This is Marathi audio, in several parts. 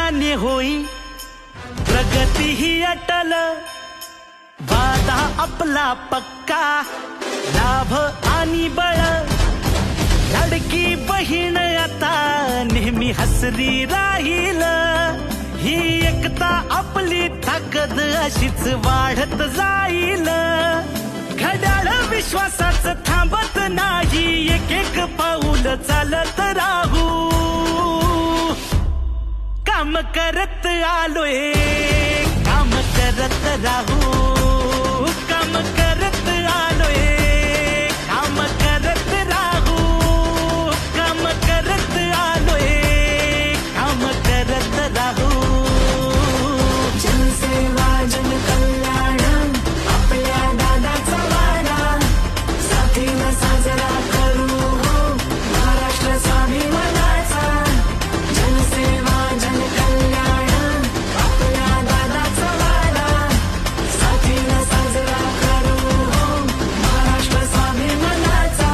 प्रयत्नाने होई प्रगती ही अटल, वादा आपला पक्का, लाभ आणि बळ, लाडकी बहीण आता नेहमी हसरी राहील, ही एकता आपली ताकद अशीच वाढत जाईल, घड्याळ विश्वासाच थांबत नाही, एक एक पाऊल चालत राहू, काम करत आलोय, काम करत राहू, काम करत आलोय, काम करत राहू, काम करत आलोय, काम करत राहू. जनसेवा जनकल्याण आपल्या दादाचा वाडा, साथीनं साजरा करू हो महाराष्ट्र स्वाभिमानाचा. जनसेवा जनकल्याण आपल्या दादाचा वाडा, साथीनं साजरा करू हो महाराष्ट्र स्वाभिमानाचा.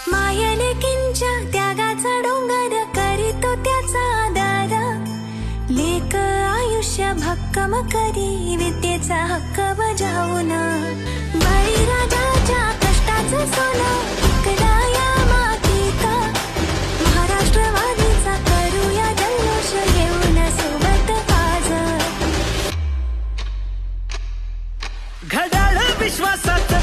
मायलेकींच्या त्यागाचा डोंगर करीतो त्याचा आधार, लेक आयुष्य भक्कम करी विद्येचा हक्क बजावून, बळीराजाच्या कष्टाचं सोनं इकला या मातीत, महाराष्ट्रवादीचा करूया जल्लोष घेऊन सोबत आज. घड्याळ विश्वासाच